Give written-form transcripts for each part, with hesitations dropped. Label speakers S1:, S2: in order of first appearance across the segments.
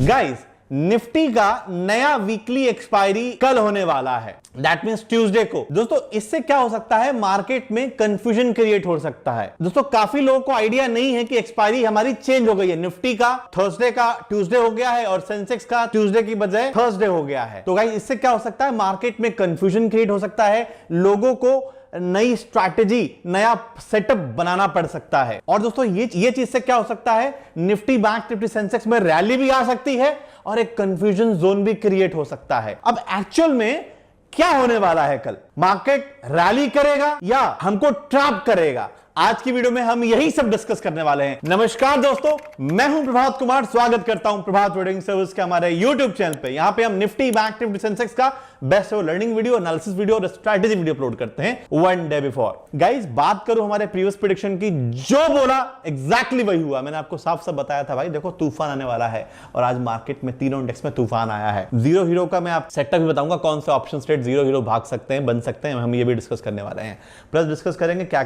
S1: Guys, Nifty का नया weekly expiry कल होने वाला है, दैट मींस ट्यूसडे को। दोस्तों, इससे क्या हो सकता है, मार्केट में कंफ्यूजन क्रिएट हो सकता है। दोस्तों, काफी लोगों को आइडिया नहीं है कि एक्सपायरी हमारी चेंज हो गई है। निफ्टी का थर्सडे का ट्यूसडे हो गया है और सेंसेक्स का ट्यूसडे की बजाय थर्सडे हो गया है। तो गाइस, इससे क्या हो सकता है, मार्केट में कंफ्यूजन क्रिएट हो सकता है, लोगों को नई स्ट्रैटेजी, नया सेटअप बनाना पड़ सकता है। और दोस्तों, ये चीज से क्या हो सकता है, निफ्टी, बैंक निफ्टी, सेंसेक्स में रैली भी आ सकती है और एक कंफ्यूजन जोन भी क्रिएट हो सकता है। अब एक्चुअल में क्या होने वाला है, कल मार्केट रैली करेगा या हमको ट्रैप करेगा, आज की वीडियो में हम यही सब डिस्कस करने वाले हैं। नमस्कार दोस्तों, मैं हूं प्रभात कुमार, स्वागत करता हूं प्रभात ट्रेडिंग सर्विस के हमारे यूट्यूब चैनल पे। यहां पे हम निफ्टी, बैंक निफ्टी, सेंसेक्स का best learning video, analysis video और स्ट्रैटेजी वीडियो अपलोड करते हैं वन डे बिफोर। गाइस, बात करूं हमारे प्रीवियस प्रेडिक्शन की, जो बोला एग्जैक्टली वही हुआ। मैंने आपको साफ साफ बताया था भाई, देखो तूफान आने वाला है और आज मार्केट में तीनों इंडेक्स में तूफान आया है। जीरो हीरो का मैं आप सेटअप भी बताऊंगा, कौन से ऑप्शन ट्रेड जीरो हीरो भाग सकते हैं, बन सकते हैं, हम ये भी डिस्कस करने वाले हैं। प्लस डिस्कस करेंगे क्या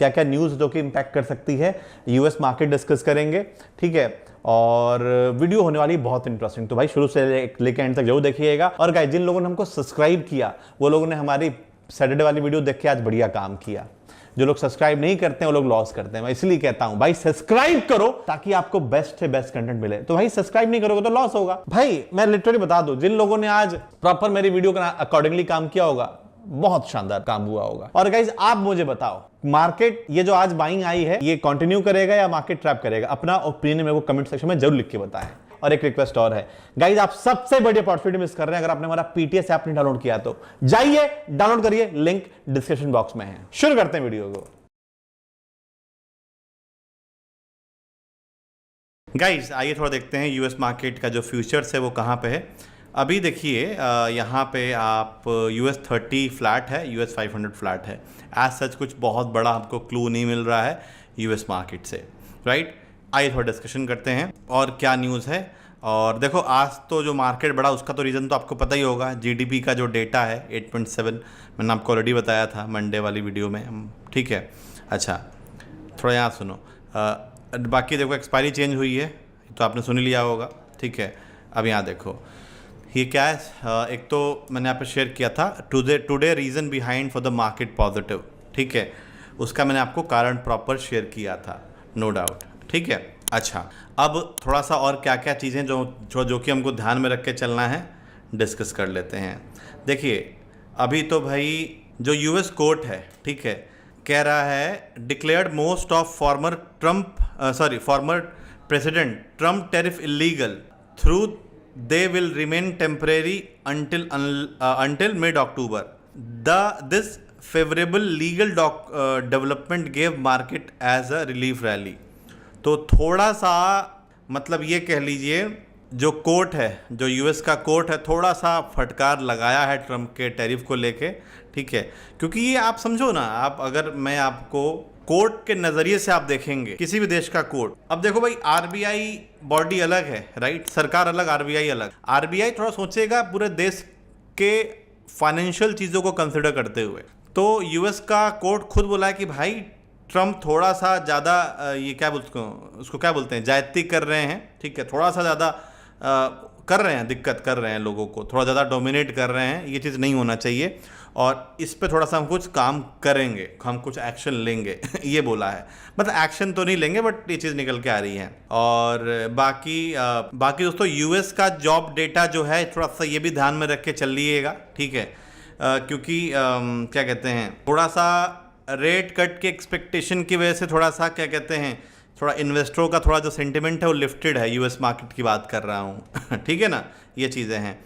S1: क्या न्यूज जो कि इंपैक्ट कर सकती है, यूएस मार्केट डिस्कस करेंगे, ठीक है। और वीडियो होने वाली बहुत इंटरेस्टिंग, तो भाई शुरू से लेकर एंड तक जरूर देखिएगा। और गाइस, जिन लोगों ने हमको सब्सक्राइब किया, वो लोगों ने हमारी सैटरडे वाली वीडियो देख के आज बढ़िया काम किया। जो लोग सब्सक्राइब नहीं करते हैं वो लोग लॉस करते हैं। मैं इसलिए कहता हूं भाई, सब्सक्राइब करो ताकि आपको बेस्ट से बेस्ट कंटेंट मिले। तो भाई, सब्सक्राइब नहीं करोगे तो लॉस होगा। भाई मैं लिटरली बता दूं, जिन लोगों ने आज प्रॉपर मेरी वीडियो का अकॉर्डिंगली काम किया होगा, बहुत शानदार काम हुआ होगा। और गाइस, आप मुझे बताओ, मार्केट ये जो आज बाइंग आई है, ये कंटिन्यू करेगा या मार्केट ट्रैप करेगा? अपना ओपिनियन मेरे को कमेंट सेक्शन में जरूर लिख के बताएं। और एक रिक्वेस्ट और है गाइस, आप सबसे बड़ी अपॉर्चुनिटी मिस कर रहे हैं। अगर आपने हमारा पीटीएस ऐप नहीं डाउनलोड किया तो जाइए डाउनलोड करिए, लिंक डिस्क्रिप्शन बॉक्स में है। शुरू करते हैं वीडियो को। गाइस, आइए थोड़ा देखते हैं यूएस मार्केट का जो फ्यूचर्स है वो कहां पे है। अभी देखिए, यहाँ पे आप US 30 फ्लैट है, US 500 फ्लैट है। एज सच कुछ बहुत बड़ा हमको क्लू नहीं मिल रहा है US मार्केट से, राइट। आइए थोड़ा डिस्कशन करते हैं और क्या न्यूज़ है। और देखो, आज तो जो मार्केट बढ़ा उसका तो रीज़न तो आपको पता ही होगा। GDP का जो डेटा है 8.7, मैंने आपको ऑलरेडी बताया था मंडे वाली वीडियो में, ठीक है। अच्छा, थोड़ा यहाँ सुनो। बाकी देखो, एक्सपायरी चेंज हुई है तो आपने सुन लिया होगा, ठीक है। अब यहाँ देखो, ये क्या है, एक तो मैंने यहाँ पे शेयर किया था, today reason behind for the market positive, ठीक है। उसका मैंने आपको कारण प्रॉपर शेयर किया था, नो डाउट, ठीक है। अच्छा, अब थोड़ा सा और क्या क्या चीज़ें जो कि हमको ध्यान में रख के चलना है, डिस्कस कर लेते हैं। देखिए, अभी तो भाई जो US कोर्ट है, ठीक है, कह रहा है declared most of former president Trump tariff illegal through they will remain temporary until mid-October. This favorable legal development gave market as a relief rally. तो थोड़ा सा मतलब ये कह लीजिए, जो कोर्ट है, जो यूएस का कोर्ट है, थोड़ा सा फटकार लगाया है ट्रम्प के टैरिफ को लेके, ठीक है। क्योंकि ये आप समझो ना, आप अगर मैं आपको कोर्ट के नज़रिए से आप देखेंगे किसी भी देश का कोर्ट, अब देखो भाई, आरबीआई बॉडी अलग है, राइट, सरकार अलग, आरबीआई अलग। आरबीआई थोड़ा सोचेगा पूरे देश के फाइनेंशियल चीज़ों को कंसिडर करते हुए। तो यूएस का कोर्ट खुद बोला है कि भाई ट्रम्प थोड़ा सा ज़्यादा ये क्या उसको क्या बोलते हैं, ज्यादती कर रहे हैं, ठीक है, थोड़ा सा ज़्यादा कर रहे हैं, दिक्कत कर रहे हैं लोगों को, थोड़ा ज़्यादा डोमिनेट कर रहे हैं। ये चीज़ नहीं होना चाहिए और इस पे थोड़ा सा हम कुछ काम करेंगे, हम कुछ एक्शन लेंगे ये बोला है। मतलब एक्शन तो नहीं लेंगे, बट ये चीज़ निकल के आ रही है। और बाकी दोस्तों, यूएस का जॉब डेटा जो है, थोड़ा सा ये भी ध्यान में रख के चलिएगा, ठीक है। क्योंकि क्या कहते हैं, थोड़ा सा रेट कट के एक्सपेक्टेशन की वजह से थोड़ा सा क्या कहते हैं, थोड़ा इन्वेस्टरों का थोड़ा जो सेंटिमेंट है वो लिफ्टेड है, यूएस मार्केट की बात कर रहा हूँ ठीक है ना, ये चीज़ें हैं।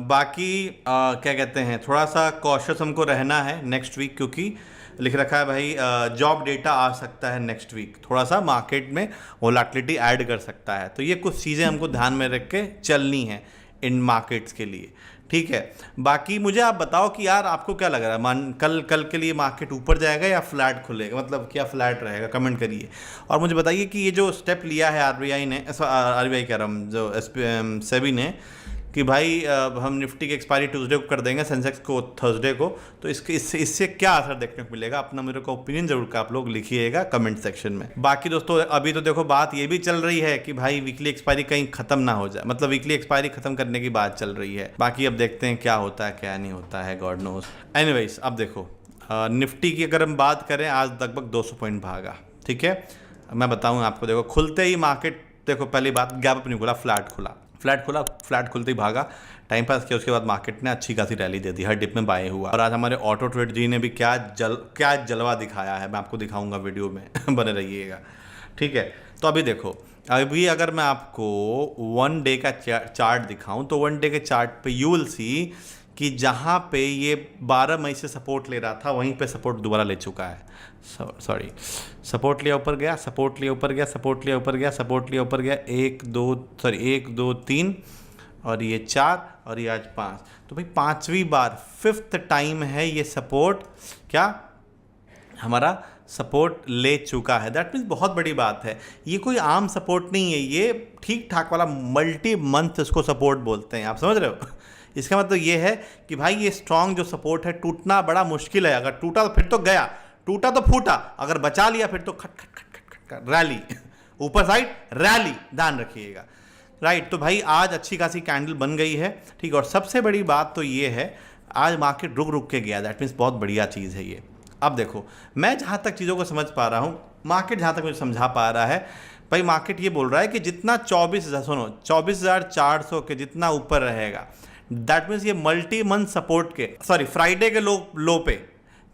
S1: बाकी क्या कहते हैं, थोड़ा सा कॉशियस हमको रहना है नेक्स्ट वीक, क्योंकि लिख रखा है भाई जॉब डेटा आ सकता है नेक्स्ट वीक, थोड़ा सा मार्केट में वोलेटिलिटी ऐड कर सकता है। तो ये कुछ चीज़ें हमको ध्यान में रख के चलनी है इन मार्केट्स के लिए, ठीक है। बाकी मुझे आप बताओ कि यार आपको क्या लग रहा है, कल के लिए मार्केट ऊपर जाएगा या फ्लैट खुलेगा, मतलब क्या फ्लैट रहेगा, कमेंट करिए। और मुझे बताइए कि ये जो स्टेप लिया है आरबीआई कह रहा हूँ, जो सेबी ने, कि भाई हम निफ्टी की एक्सपायरी ट्यूसडे को कर देंगे, सेंसेक्स को थर्सडे को, तो इससे क्या असर देखने को मिलेगा? अपना मेरे को ओपिनियन जरूर का आप लोग लिखिएगा कमेंट सेक्शन में। बाकी दोस्तों अभी तो देखो बात ये भी चल रही है कि भाई वीकली एक्सपायरी कहीं खत्म ना हो जाए, मतलब वीकली एक्सपायरी खत्म करने की बात चल रही है। बाकी अब देखते हैं क्या होता है क्या नहीं होता है, गॉड नोज। एनीवेज अब देखो निफ्टी की अगर हम बात करें, आज लगभग 200 पॉइंट भागा। ठीक है, मैं बताऊँ आपको, देखो खुलते ही मार्केट, देखो पहली बात गैप अप नहीं खुला, फ्लैट खुलते ही भागा, टाइम पास किया, उसके बाद मार्केट ने अच्छी खासी रैली दे दी, हर डिप में बाय हुआ। और आज हमारे ऑटो ट्रेड जी ने भी क्या जलवा दिखाया है, मैं आपको दिखाऊंगा वीडियो में बने रहिएगा। ठीक है, तो अभी देखो, अभी अगर मैं आपको 1 डे का चार्ट दिखाऊं तो 1 डे के चार्ट पे यू विल सी कि जहाँ पे ये 12 मई से सपोर्ट ले रहा था वहीं पे सपोर्ट दोबारा ले चुका है। सॉरी, सपोर्ट लिया ऊपर गया, सपोर्ट लिया ऊपर गया, सपोर्ट लिया ऊपर गया, सपोर्ट लिया ऊपर गया, 1 2 3 और ये 4 और ये आज 5। तो भाई 5वीं बार, 5th टाइम है ये सपोर्ट क्या हमारा सपोर्ट ले चुका है। दैट मीन्स बहुत बड़ी बात है, ये कोई आम सपोर्ट नहीं है, ये ठीक ठाक वाला मल्टी मंथ इसको सपोर्ट बोलते हैं, आप समझ रहे हो? इसका मतलब ये है कि भाई ये स्ट्रॉन्ग जो सपोर्ट है टूटना बड़ा मुश्किल है। अगर टूटा तो फिर तो गया, टूटा तो फूटा, अगर बचा लिया फिर तो खट खट खट खट खट रैली ऊपर साइड रैली, ध्यान रखिएगा। राइट, तो भाई आज अच्छी खासी कैंडल बन गई है। ठीक, और सबसे बड़ी बात तो ये है आज मार्केट रुक के गया, दैट मीन्स बहुत बढ़िया चीज़ है ये। अब देखो, मैं जहाँ तक चीज़ों को समझ पा रहा हूँ, मार्केट जहाँ तक मुझे समझा पा रहा है, भाई मार्केट ये बोल रहा है कि जितना 24,400 के जितना ऊपर रहेगा, दैट मीन्स ये मल्टी मंथ सपोर्ट के, सॉरी फ्राइडे के लो पे,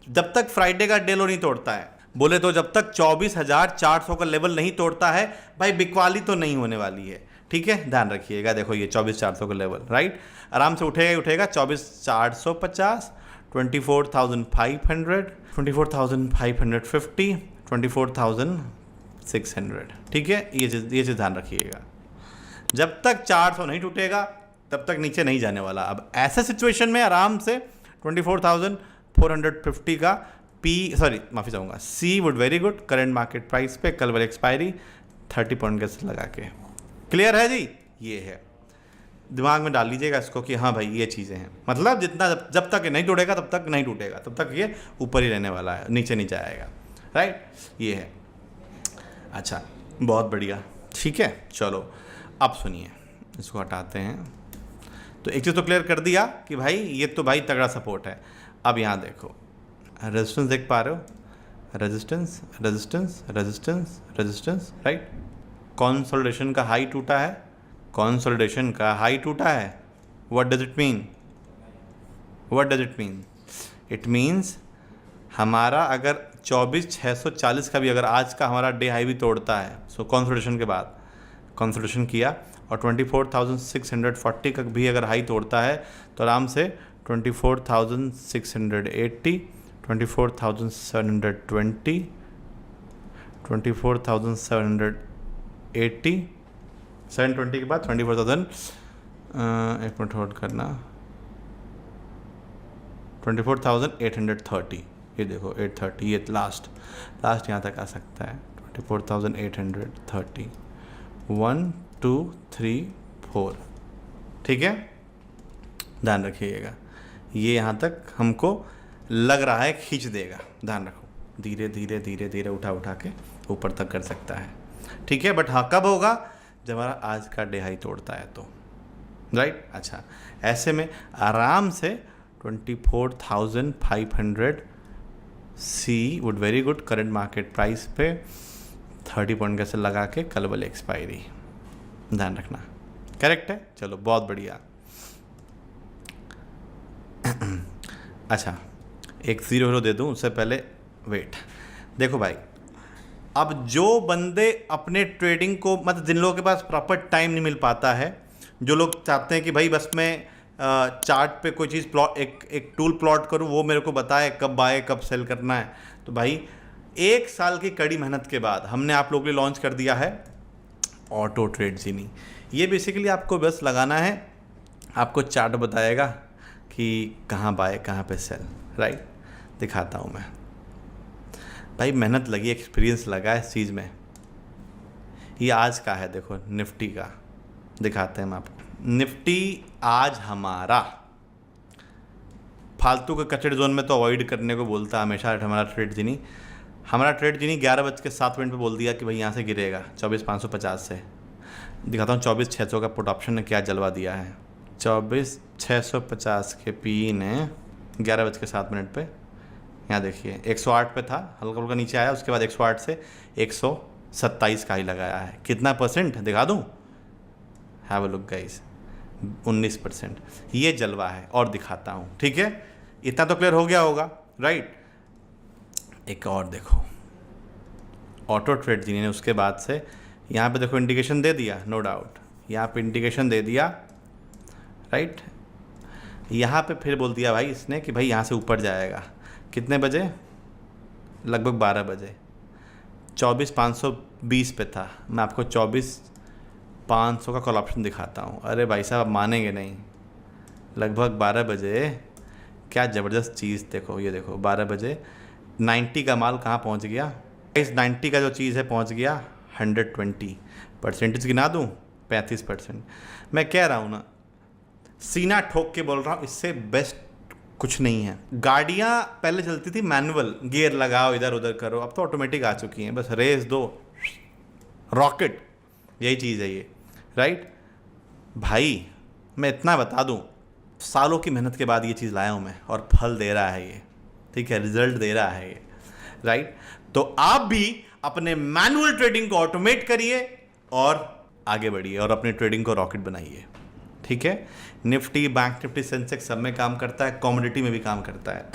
S1: जब तक फ्राइडे का डे लो नहीं तोड़ता है, बोले तो जब तक 24,400 का लेवल नहीं तोड़ता है भाई बिकवाली तो नहीं होने वाली है। ठीक है, ध्यान रखिएगा। देखो ये 24,400 का लेवल, राइट, आराम से उठेगा ही उठेगा। 24,450, 24,500, 24,550, 24,600। ठीक है, ये चीज़ ध्यान रखिएगा। जब तक 400 नहीं टूटेगा तब तक नीचे नहीं जाने वाला। अब ऐसे सिचुएशन में आराम से 24,450 का माफ़ी चाहूँगा, see would very good current market price पे, कल वाली एक्सपायरी 30 पॉइंट के लगा के। क्लियर है जी? ये है, दिमाग में डाल लीजिएगा इसको कि हाँ भाई ये चीज़ें हैं, मतलब जितना जब तक नहीं टूटेगा तब तक नहीं टूटेगा, तब तक ये ऊपर ही रहने वाला है, नीचे नहीं जाएगा। राइट, ये है। अच्छा, बहुत बढ़िया। ठीक है, चलो अब सुनिए, इसको हटाते हैं। तो एक चीज़ तो क्लियर कर दिया कि भाई ये तो भाई तगड़ा सपोर्ट है। अब यहाँ देखो, रेजिस्टेंस देख पा रहे हो, resistance resistance resistance resistance, right. Consolidation का हाई टूटा है, कंसोलिडेशन का हाई टूटा है। What does it mean? What does it mean? It means हमारा अगर 24,640 का भी अगर आज का हमारा डे हाई भी तोड़ता है, सो कंसोलिडेशन के बाद कंसोलिडेशन किया और 24,640 का भी अगर हाई तोड़ता है तो आराम से 24,680, 24,720, 24,780, 720 के बाद 24,000, एक मिनट होल्ड करना, 24,830, ये देखो 830, ये लास्ट यहाँ तक आ सकता है। 24,830, 1 2 3 4, ठीक है, ध्यान रखिएगा। ये यहाँ तक हमको लग रहा है खींच देगा, ध्यान रखो, धीरे धीरे धीरे धीरे उठा के ऊपर तक कर सकता है। ठीक है, बट हाँ कब होगा? जब हमारा आज का डे हाई तोड़ता है तो, राइट। अच्छा, ऐसे में आराम से 24,500 see would very good current market price पे 30 पॉइंट कैसे लगा के कल वाली एक्सपायरी, ध्यान रखना, करेक्ट है। चलो बहुत बढ़िया। अच्छा, एक 0 दे दूं उससे पहले वेट। देखो भाई, अब जो बंदे अपने ट्रेडिंग को, मतलब जिन लोगों के पास प्रॉपर टाइम नहीं मिल पाता है, जो लोग चाहते हैं कि भाई बस मैं चार्ट पे कोई चीज़ प्लॉट, एक टूल प्लॉट करूं, वो मेरे को बताए कब बाय कब सेल करना है, तो भाई 1 साल की कड़ी मेहनत के बाद हमने आप लोगों के लिए लॉन्च कर दिया है ऑटो ट्रेड जीनी। ये बेसिकली आपको बस लगाना है, आपको चार्ट बताएगा कि कहाँ बाय कहाँ पे सेल, राइट। दिखाता हूँ मैं भाई, मेहनत लगी, एक्सपीरियंस लगा इस चीज़ में। ये आज का है, देखो निफ्टी का दिखाते हैं हम आपको, निफ्टी आज हमारा फालतू के कचड़े जोन में तो अवॉइड करने को बोलता है हमेशा हमारा ट्रेड जिनी। 11:07 पे बोल दिया कि भाई यहाँ से गिरेगा 24,550 से। दिखाता हूँ 24,600 का पुट ऑप्शन ने क्या जलवा दिया है। 24,650 के पी ने 11:07 पे यहाँ देखिए 108 पे था, हल्का हल्का नीचे आया, उसके बाद 108 से 127 का ही लगाया है। कितना परसेंट दिखा दूँ? Have a look guys, 19%। ये जलवा है और दिखाता हूँ, ठीक है। इतना तो क्लियर हो गया होगा, राइट। एक और देखो ऑटो ट्रेड जिन्होंने उसके बाद से यहाँ पे देखो इंडिकेशन दे दिया, नो डाउट यहाँ पे इंडिकेशन दे दिया, राइट। यहाँ पे फिर बोल दिया भाई इसने कि भाई यहाँ से ऊपर जाएगा। कितने बजे? लगभग 12 बजे। 24,520 पे था, मैं आपको 24,500 का कॉल ऑप्शन दिखाता हूँ। अरे भाई साहब मानेंगे नहीं, लगभग 12 बजे। क्या ज़बरदस्त चीज़ देखो, ये देखो 12 बजे 90 का माल कहाँ पहुँच गया। इस 90 का जो चीज़ है पहुँच गया 120। परसेंटेज गिना दूँ 35%। मैं कह रहा हूँ ना, सीना ठोक के बोल रहा हूँ, इससे बेस्ट कुछ नहीं है। गाड़ियाँ पहले चलती थी मैनुअल, गियर लगाओ इधर उधर करो, अब तो ऑटोमेटिक आ चुकी हैं, बस रेस दो, रॉकेट, यही चीज़ है ये, राइट। भाई मैं इतना बता दूँ, सालों की मेहनत के बाद ये चीज़ लाया हूँ मैं, और फल दे रहा है ये, ठीक है, रिजल्ट दे रहा है ये, राइट। तो आप भी अपने मैनुअल ट्रेडिंग को ऑटोमेट करिए और आगे बढ़िए और अपने ट्रेडिंग को रॉकेट बनाइए, ठीक है। निफ्टी, बैंक निफ्टी, सेंसेक्स सब में काम करता है, कमोडिटी में भी काम करता है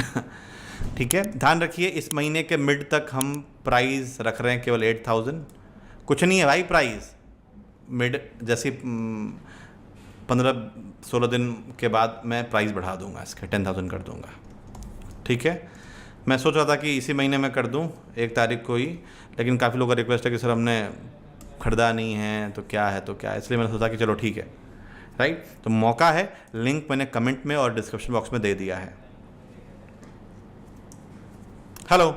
S1: ठीक है। ध्यान रखिए इस महीने के मिड तक हम प्राइस रख रहे हैं केवल 8,000। कुछ नहीं है भाई प्राइस, मिड जैसे 15-16 दिन के बाद मैं प्राइस बढ़ा दूंगा, इसके 10,000 कर दूंगा, ठीक है। मैं सोच रहा था कि इसी महीने में कर दूं 1 तारीख को ही, लेकिन काफ़ी लोगों का रिक्वेस्ट है कि सर हमने खरीदा नहीं है तो क्या है, तो क्या है, इसलिए मैंने सोचा कि चलो ठीक है, राइट। तो मौका है, लिंक मैंने कमेंट में और डिस्क्रिप्शन बॉक्स में दे दिया है। हेलो,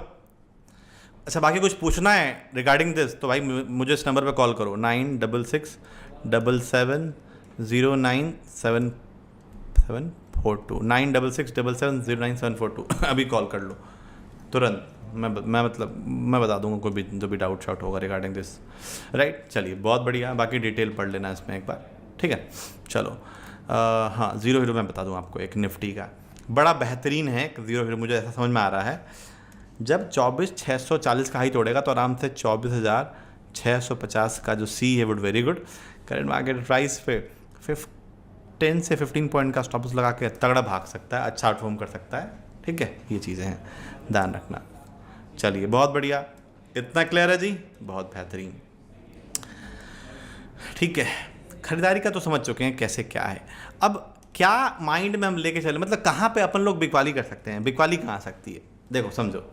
S1: अच्छा बाकी कुछ पूछना है रिगार्डिंग दिस तो भाई मुझे इस नंबर पे कॉल करो 966777099742 966777099742 अभी कॉल कर लो तुरंत। मैं मतलब मैं बता दूंगा कोई भी जो भी डाउट शाउट होगा रिगार्डिंग दिस, राइट। चलिए बहुत बढ़िया, बाकी डिटेल पढ़ लेना इसमें एक बार, ठीक है। चलो हाँ, ज़ीरो हीरो मैं बता दूं आपको एक निफ्टी का बड़ा बेहतरीन है ज़ीरो हीरो, मुझे ऐसा समझ में आ रहा है जब 24,640 का हाई तोड़ेगा तो आराम से 24,650 का जो सी है would very good. Current market price पे 10 से 15 पॉइंट का स्टॉप लॉस लगा के तगड़ा भाग सकता है, अच्छा परफॉर्म कर सकता है, ठीक है। ये चीज़ें हैं, ध्यान रखना। चलिए बहुत बढ़िया, इतना क्लियर है जी, बहुत बेहतरीन, ठीक है। खरीदारी का तो समझ चुके हैं कैसे क्या है। अब क्या माइंड में हम लेके चले, मतलब कहाँ पे अपन लोग बिकवाली कर सकते हैं। बिकवाली कहाँ आ सकती है, देखो समझो।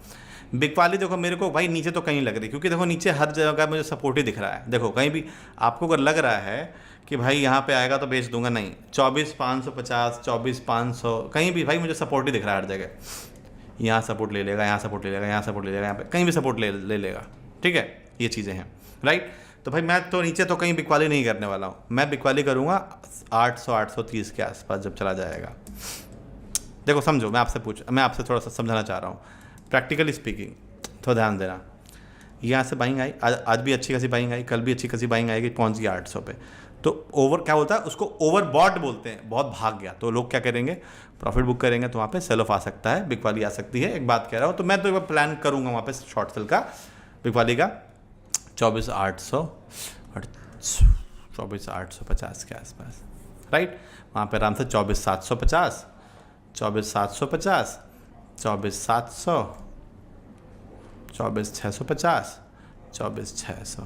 S1: बिकवाली देखो मेरे को भाई नीचे तो कहीं लग रही, क्योंकि देखो नीचे हर जगह मुझे सपोर्ट ही दिख रहा है। देखो कहीं भी आपको अगर लग रहा है कि भाई यहाँ पे आएगा तो बेच दूंगा, नहीं, 24,550 24,500 कहीं भी भाई मुझे सपोर्ट ही दिख रहा है हर जगह। यहाँ सपोर्ट ले लेगा, यहाँ सपोर्ट ले लेगा, यहाँ सपोर्ट ले लेगा, यहाँ पे कहीं भी सपोर्ट ले लेगा, ठीक है। ये चीज़ें हैं, राइट। तो भाई मैं तो नीचे तो कहीं बिकवाली नहीं करने वाला हूँ, मैं बिकवाली करूँगा 800-830 के आसपास जब चला जाएगा। देखो समझो, मैं आपसे थोड़ा सा समझाना चाह रहा हूँ प्रैक्टिकली स्पीकिंग, थोड़ा ध्यान देना। यहाँ से बाइंग आई, आज भी अच्छी खासी बाइंग आई, कल भी अच्छी खासी बाइंग आएगी, पहुँच गया 800 पे। तो ओवर क्या होता है, उसको ओवरबॉट बोलते हैं, बहुत भाग गया तो लोग क्या करेंगे, प्रॉफिट बुक करेंगे, तो वहाँ पे सेल ऑफ आ सकता है, बिकवाली आ सकती है। एक बात कह रहा हूँ, तो मैं तो एक बार प्लान करूँगा वहाँ पे शॉर्ट सेल का, बिकवाली का 24,800 और 24,850 के आसपास, राइट। वहाँ पे आराम से 24,750 24,750 24,700 24,650 24,600,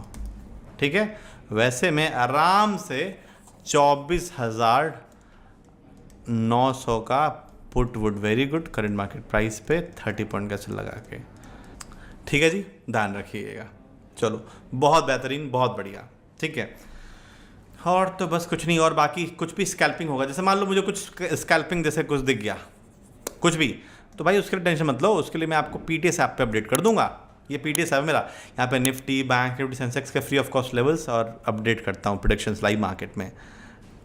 S1: ठीक है। वैसे में आराम से 24,900 का put would very good current market price पे 30 पॉइंट का चल लगा के, ठीक है जी, ध्यान रखिएगा। चलो बहुत बेहतरीन, बहुत बढ़िया, ठीक है। और तो बस कुछ नहीं, और बाकी कुछ भी स्कैल्पिंग होगा, जैसे मान लो मुझे कुछ स्कैल्पिंग जैसे कुछ दिख गया कुछ भी, तो भाई उसके लिए टेंशन मत लो, उसके लिए मैं आपको पीटीएस ऐप पे अपडेट कर दूंगा। ये पीटीएस ऐप मेरा, यहाँ पे निफ्टी, बैंक निफ्टी, सेंसेक्स के फ्री ऑफ कॉस्ट लेवल्स और अपडेट करता हूँ प्रेडिक्शंस लाइव मार्केट में,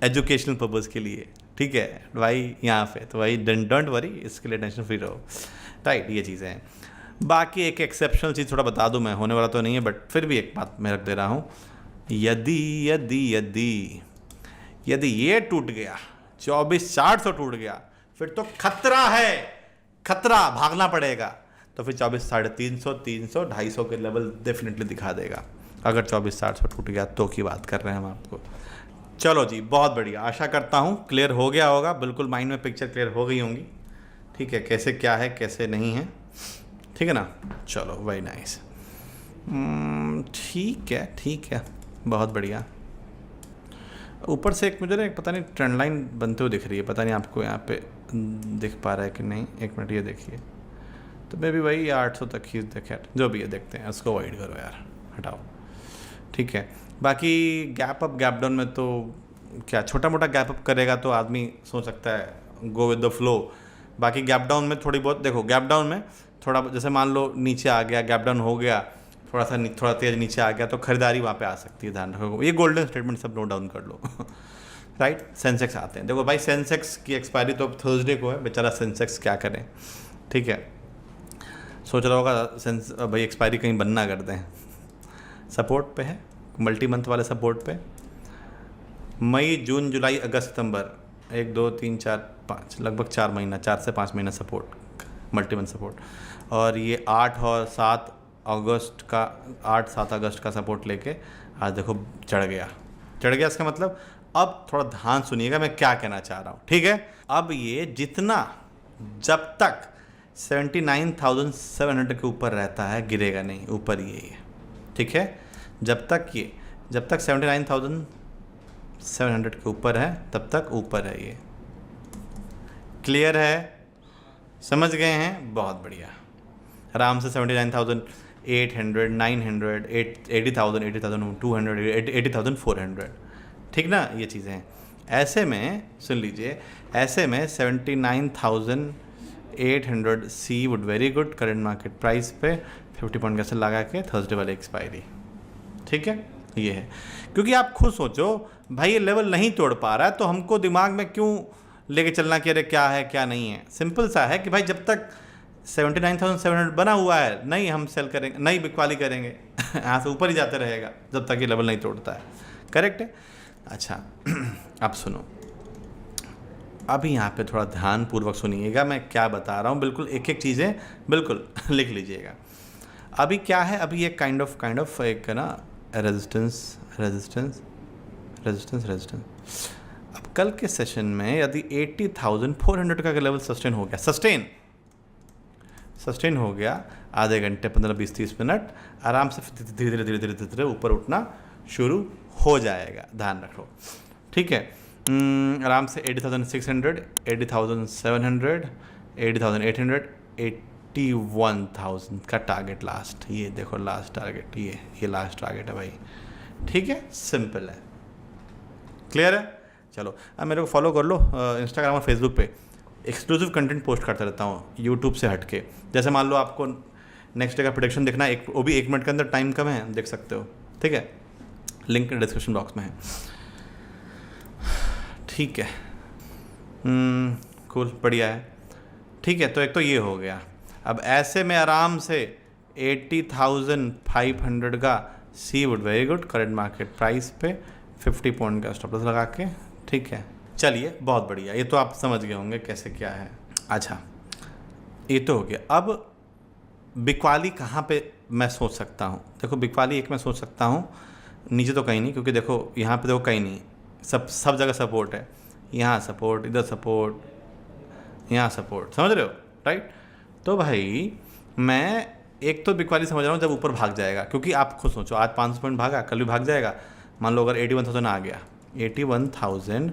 S1: एजुकेशनल पर्पज़ के लिए, ठीक है भाई यहाँ पे, तो भाई डोंट वरी, इसके लिए टेंशन फ्री रहो, राइट। ये चीज़ें हैं। बाकी एक एक्सेप्शनल चीज़ थोड़ा बता दूं मैं, होने वाला तो नहीं है बट फिर भी एक बात मैं रख दे रहा हूँ, यदि यदि यदि यदि ये टूट गया 24,400 टूट गया, फिर तो खतरा है, खतरा, भागना पड़ेगा। तो फिर 24,350, 300, 250 के लेवल डेफिनेटली दिखा देगा। अगर 24,400 टूट गया तो की बात कर रहे हैं हम आपको। चलो जी, बहुत बढ़िया, आशा करता हूँ क्लियर हो गया होगा, बिल्कुल माइंड में पिक्चर क्लियर हो गई होंगी, ठीक है, कैसे क्या है कैसे नहीं है, ठीक है ना। चलो वेरी नाइस, ठीक है, बहुत बढ़िया। ऊपर से एक मुझे ना एक पता नहीं ट्रेंड लाइन बनते हुए दिख रही है, पता नहीं आपको यहाँ पे दिख पा रहा है कि नहीं, एक मिनट ये देखिए, तो मे भी वही 800 तक ही देखे, जो भी है देखते हैं, उसको अवॉइड करो यार, हटाओ, ठीक है। बाकी गैप अप गैप डाउन में तो क्या, छोटा मोटा गैप अप करेगा तो आदमी सोच सकता है गो विद द फ्लो। बाकी गैप डाउन में थोड़ी बहुत देखो, गैप डाउन में थोड़ा जैसे मान लो नीचे आ गया, गैप डाउन हो गया, थोड़ा तेज नीचे आ गया, तो खरीदारी वहाँ पे आ सकती है, ध्यान रखो। ये गोल्डन स्टेटमेंट सब नोट डाउन कर लो राइट। सेंसेक्स आते हैं, देखो भाई सेंसेक्स की एक्सपायरी तो अब थर्सडे को है, बेचारा सेंसेक्स क्या करें, ठीक है, सोच रहा होगा भाई एक्सपायरी कहीं बंद ना कर दें। सपोर्ट पे है, मल्टी मंथ वाले सपोर्ट पे, मई जून जुलाई अगस्त सितंबर, 1 2 3 4 5 लगभग 4 महीना, 4 से 5 महीना सपोर्ट, मल्टी मंथ सपोर्ट। और ये 8 और 7 अगस्त का 8-7 अगस्त का सपोर्ट लेके आज देखो चढ़ गया। इसका मतलब अब थोड़ा ध्यान सुनिएगा मैं क्या कहना चाह रहा हूँ, ठीक है। अब ये जितना, जब तक 79,700 के ऊपर रहता है गिरेगा नहीं, ऊपर ये है, ठीक है। जब तक 79,700 के ऊपर है तब तक ऊपर है ये, क्लियर है, समझ गए हैं, बहुत बढ़िया। आराम से 79,800, 900, 80,000, 80,200, 80,400, ठीक ना, ये चीज़ें हैं। ऐसे में सुन लीजिए, ऐसे में 79,800 see would very good current market price पे 50 पॉइंट कैसे लगा के थर्सडे वाले एक्सपायरी, ठीक है। ये है, क्योंकि आप खुद सोचो भाई ये लेवल नहीं तोड़ पा रहा है तो हमको दिमाग में क्यों लेके चलना कि अरे क्या है क्या नहीं है। सिंपल सा है कि भाई जब तक 79,700 बना हुआ है नहीं हम सेल करेंगे, नहीं बिकवाली करेंगे यहाँ से ऊपर ही जाते रहेगा जब तक ये लेवल नहीं तोड़ता है, करेक्ट है। अच्छा अब सुनो, अभी यहाँ पे थोड़ा ध्यान पूर्वक सुनिएगा मैं क्या बता रहा हूँ, बिल्कुल एक एक चीज़ें बिल्कुल लिख लीजिएगा। अभी क्या है, अभी ये काइंड ऑफ एक ना रेजिस्टेंस। अब कल के सेशन में यदि 80,400 का लेवल सस्टेन हो गया, सस्टेन हो गया, आधे घंटे 15-20-30 मिनट आराम से धीरे धीरे ऊपर उठना शुरू हो जाएगा, ध्यान रखो, ठीक है। आराम से 80,600, 80,700, 80,800, 81,000 का टारगेट लास्ट, ये देखो लास्ट टारगेट, ये लास्ट टारगेट है भाई, ठीक है, सिंपल है, क्लियर है। चलो अब मेरे को फॉलो कर लो इंस्टाग्राम और फेसबुक पे, एक्सक्लूसिव कंटेंट पोस्ट करता रहता हूँ यूट्यूब से हटके। जैसे मान लो आपको नेक्स्ट डे का प्रेडिक्शन देखना है, वो भी 1 मिनट के अंदर, टाइम कम है, देख सकते हो, ठीक है, लिंक डिस्क्रिप्शन बॉक्स में है, ठीक है। कूल, बढ़िया है, ठीक है। तो एक तो ये हो गया। अब ऐसे में आराम से 80,500 का see would very good current market price पे 50 पॉइंट का स्टॉप लॉस लगा के, ठीक है। चलिए बहुत बढ़िया, ये तो आप समझ गए होंगे कैसे क्या है। अच्छा ये तो हो गया। अब बिकवाली कहाँ पे मैं सोच सकता हूँ, देखो बिकवाली एक मैं सोच सकता हूँ, नीचे तो कहीं नहीं, क्योंकि देखो यहाँ पे देखो कहीं नहीं, सब जगह सपोर्ट है, यहाँ सपोर्ट, इधर सपोर्ट, यहाँ सपोर्ट, समझ रहे हो, राइट। तो भाई मैं एक तो बिकवाली समझ रहा हूँ जब ऊपर भाग जाएगा, क्योंकि आप खुद सोचो आज 500 पॉइंट भागा, कल भी भाग जाएगा। मान लो अगर 81,000 आ गया, 81,000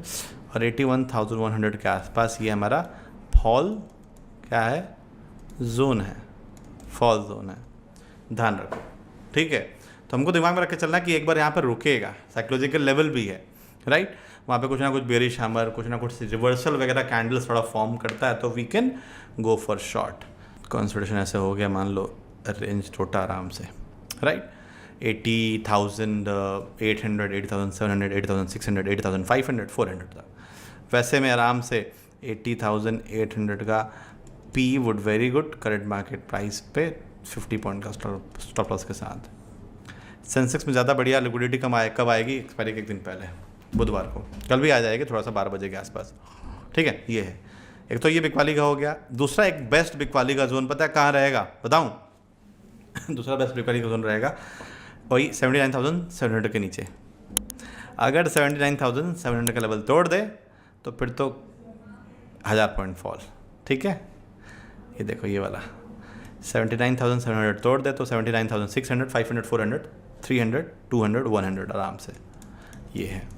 S1: और 81,100 के आसपास ये हमारा फॉल क्या है, जोन है, फॉल जोन है, ध्यान रखो, ठीक है। तो हमको दिमाग में रख के चलना कि एक बार यहाँ पर रुकेगा, साइकोलॉजिकल लेवल भी है, राइट। वहाँ पे कुछ ना कुछ बेरिश हैमर, कुछ ना कुछ रिवर्सल वगैरह कैंडल्स थोड़ा फॉर्म करता है, तो we can go for short. Consolidation ऐसे हो गया, मान लो रेंज टोटा आराम से, राइट। 80,800, 80,700, 80,600, 80,500, 400 तक। वैसे में आराम से 80,800 का P would very good current market price पे 50 पॉइंट का स्टॉप लॉस के साथ। सेंसेक्स में ज़्यादा बढ़िया लिक्विडिटी कब आएगी? एक्सपायरी के एक दिन पहले, बुधवार को। कल भी आ जाएगी थोड़ा सा 12 बजे के आसपास, ठीक है। ये है एक तो ये बिकवाली का हो गया। दूसरा एक बेस्ट बिकवाली का जोन पता है कहाँ रहेगा? बताऊँ? दूसरा बेस्ट बिकवाली का जोन रहेगा वही 79,700 के नीचे। अगर 79,700 का लेवल तोड़ दे तो फिर तो 1000 पॉइंट फॉल, ठीक है। ये देखो ये वाला 79,700 तोड़ दे तो 79,600, 500, 400, 300, 200, 100 आराम से। ये है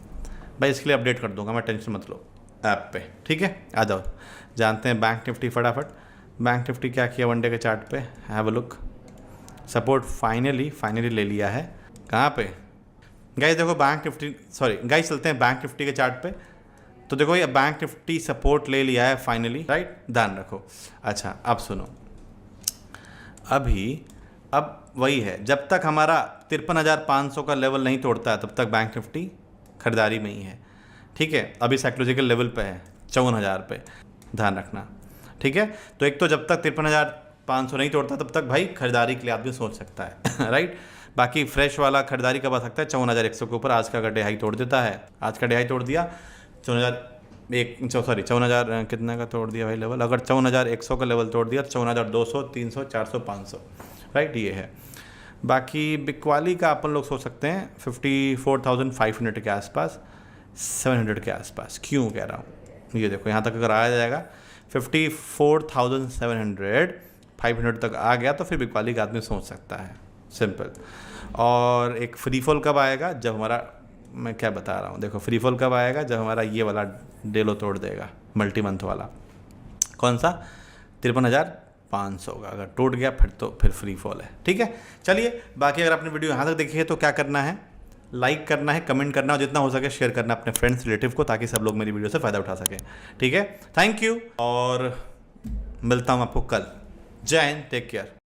S1: भाई, इसके लिए अपडेट कर दूंगा मैं, टेंशन मत लो ऐप पे, ठीक है। आ जाओ जानते हैं बैंक निफ्टी फटाफट। बैंक निफ्टी क्या किया वन डे के चार्ट पे? Have a look. Support finally ले लिया है। कहाँ पे गाइस? देखो बैंक निफ्टी, सॉरी गाइस चलते हैं बैंक निफ्टी के चार्ट पे। तो देखो ये बैंक निफ्टी सपोर्ट ले लिया है फाइनली, राइट? ध्यान रखो। अच्छा अब सुनो, अब वही है, जब तक हमारा 53,500 का लेवल नहीं तोड़ता है तब तक बैंक निफ्टी खरीदारी में ही है, ठीक है। अभी साइकोलॉजिकल लेवल पे है 54,000 पे, ध्यान रखना, ठीक है। तो एक तो जब तक 53,500 नहीं तोड़ता तब तक भाई खरीदारी के लिए आदमी सोच सकता है राइट। बाकी फ्रेश वाला खरीदारी कब आ सकता है? 54,100 के ऊपर आज का अगर डे हाई तोड़ देता है, आज का डे हाई तोड़ दिया 54,000 कितना का तोड़ दिया भाई लेवल? अगर 54,100 का लेवल तोड़ दिया, 54,200, 300, 400, 500, राइट। ये है। बाकी बिकवाली का अपन लोग सोच सकते हैं 54,500 के आसपास, 700 के आसपास। क्यों कह रहा हूँ? ये देखो यहाँ तक अगर आया जाएगा 54,700, 500 तक आ गया तो फिर बिकवाली का आदमी सोच सकता है, सिंपल। और एक फ्री फॉल कब आएगा? जब हमारा, मैं क्या बता रहा हूँ, देखो फ्री फॉल कब आएगा? जब हमारा ये वाला डेलो तोड़ देगा, मल्टी मंथ वाला। कौन सा? 53,500 का अगर टूट गया फिर फ्री फॉल है, ठीक है। चलिए बाकी अगर आपने वीडियो यहाँ तक देखी है तो क्या करना है? लाइक करना है, कमेंट करना और जितना हो सके शेयर करना अपने फ्रेंड्स रिलेटिव को, ताकि सब लोग मेरी वीडियो से फ़ायदा उठा सकें, ठीक है। थैंक यू और मिलता हूँ आपको कल। जय हिंद, टेक केयर।